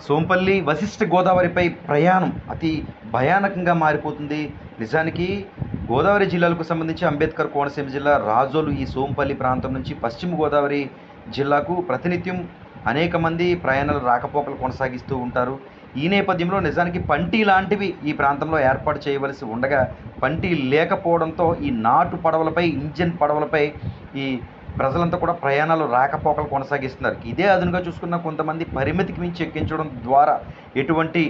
సోంపల్లి వశిష్ఠ గోదావరిపై ప్రయాణం అతి భయానకంగా మారిపోతుంది. నిజానికి గోదావరి జిల్లాలకు సంబంధించి అంబేద్కర్ కోనసీమ జిల్లా రాజోలు ఈ సోంపల్లి ప్రాంతం నుంచి పశ్చిమ గోదావరి జిల్లాకు ప్రతినిత్యం అనేక మంది ప్రయాణాలు రాకపోకలు కొనసాగిస్తూ ఉంటారు. ఈ నేపథ్యంలో నిజానికి పంటీ లాంటివి ఈ ప్రాంతంలో ఏర్పాటు చేయవలసి ఉండగా పంటీ లేకపోవడంతో ఈ నాటు పడవలపై ఇంజన్ పడవలపై ఈ ప్రజలంతా కూడా ప్రయాణాలు రాకపోకలు కొనసాగిస్తున్నారు. ఇదే అదునుగా చూసుకున్న కొంతమంది పరిమితికి మించి ఎక్కించడం ద్వారా ఎటువంటి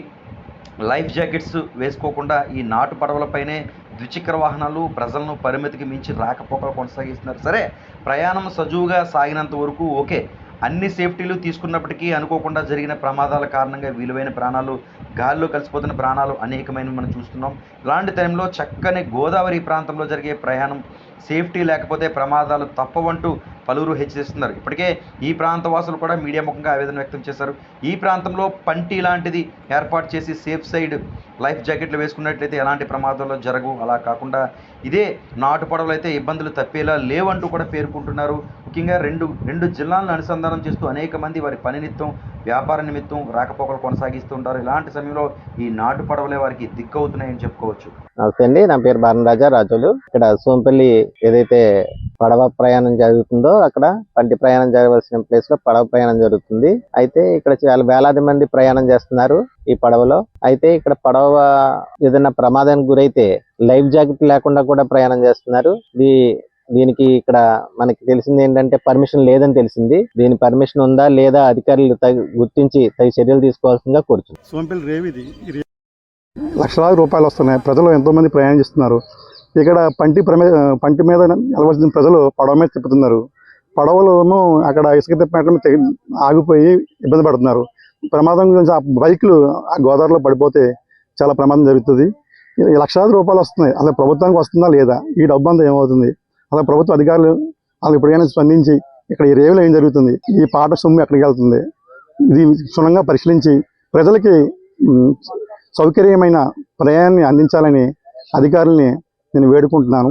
లైఫ్ జాకెట్స్ వేసుకోకుండా ఈ నాటు పడవలపైనే ద్విచక్ర వాహనాలు ప్రజలను పరిమితికి మించి రాకపోకలు కొనసాగిస్తున్నారు. సరే, ప్రయాణం సజావుగా సాగినంత వరకు ఓకే. అన్ని సేఫ్టీలు తీసుకున్నప్పటికీ అనుకోకుండా జరిగిన ప్రమాదాల కారణంగా విలువైన ప్రాణాలు గాల్లో కలిసిపోతున్న ప్రాణాలు అనేకమైనవి మనం చూస్తున్నాం. ఇలాంటి టైంలో చక్కని గోదావరి ప్రాంతంలో జరిగే ప్రయాణం సేఫ్టీ లేకపోతే ప్రమాదాలు తప్పవంటూ పలువురు హెచ్చరిస్తున్నారు. ఇప్పటికే ఈ ప్రాంత వాసులు కూడా మీడియా ముఖంగా ఆవేదన వ్యక్తం చేశారు. ఈ ప్రాంతంలో పంటీ లాంటిది ఏర్పాటు చేసి సేఫ్ సైడ్ లైఫ్ జాకెట్లు వేసుకున్నట్లయితే ఎలాంటి ప్రమాదాలు జరగవు. అలా కాకుండా ఇదే నాటు పడవలు అయితే ఇబ్బందులు తప్పేలా లేవంటూ కూడా పేర్కొంటున్నారు. ముఖ్యంగా రెండు జిల్లాలను అనుసంధానం చేస్తూ అనేక మంది వారి పని నిమిత్తం వ్యాపార నిమిత్తం రాకపోకలు కొనసాగిస్తూ ఉంటారు. ఇలాంటి సమయంలో ఈ నాటు పడవలే వారికి దిక్కవుతున్నాయని చెప్పుకోవచ్చు. నమస్తే అండి, నా పేరు బాలరాజా రాజులు. ఇక్కడ సోంపల్లి ఏదైతే పడవ ప్రయాణం జరుగుతుందో అక్కడ పంటి ప్రయాణం జరగవలసిన ప్లేస్ లో పడవ ప్రయాణం జరుగుతుంది. అయితే ఇక్కడ చాలా వేలాది మంది ప్రయాణం చేస్తున్నారు ఈ పడవలో. అయితే ఇక్కడ పడవ ఏదైనా ప్రమాదానికి గురైతే లైఫ్ జాకెట్ లేకుండా కూడా ప్రయాణం చేస్తున్నారు. దీనికి ఇక్కడ మనకి తెలిసింది ఏంటంటే పర్మిషన్ లేదని తెలిసింది. దీని పర్మిషన్ ఉందా లేదా అధికారులు గుర్తించి తగు చర్యలు తీసుకోవాల్సిందిగా కోరుచున్నాం. సోంపల్లి రేవిది లక్షలాది రూపాయలు వస్తున్నాయి. ప్రజలు ఎంతో మంది ప్రయాణం చేస్తున్నారు. ఇక్కడ పంటి మీద నిలవలసిన ప్రజలు పడవ మీద తిప్పుతున్నారు. పడవలు అక్కడ ఇసుక తిప్పి ఆగిపోయి ఇబ్బంది పడుతున్నారు. ప్రమాదం గురించి ఆ బైకులు ఆ గోదావరిలో పడిపోతే చాలా ప్రమాదం జరుగుతుంది. లక్షలాది రూపాయలు వస్తున్నాయి. అసలు ప్రభుత్వానికి వస్తుందా లేదా, ఈ డబ్బు అంతా ఏమవుతుంది, అసలు ప్రభుత్వ అధికారులు వాళ్ళు ఇప్పటికైనా స్పందించి ఇక్కడ ఈ రేవులో ఏం జరుగుతుంది, ఈ పాట సొమ్ము ఎక్కడికి వెళ్తుంది, ఇది క్షుణ్ణంగా పరిశీలించి ప్రజలకి సౌకర్యమైన ప్రయాణాన్ని అందించాలని అధికారుల్ని నేను వేడుకుంటున్నాను.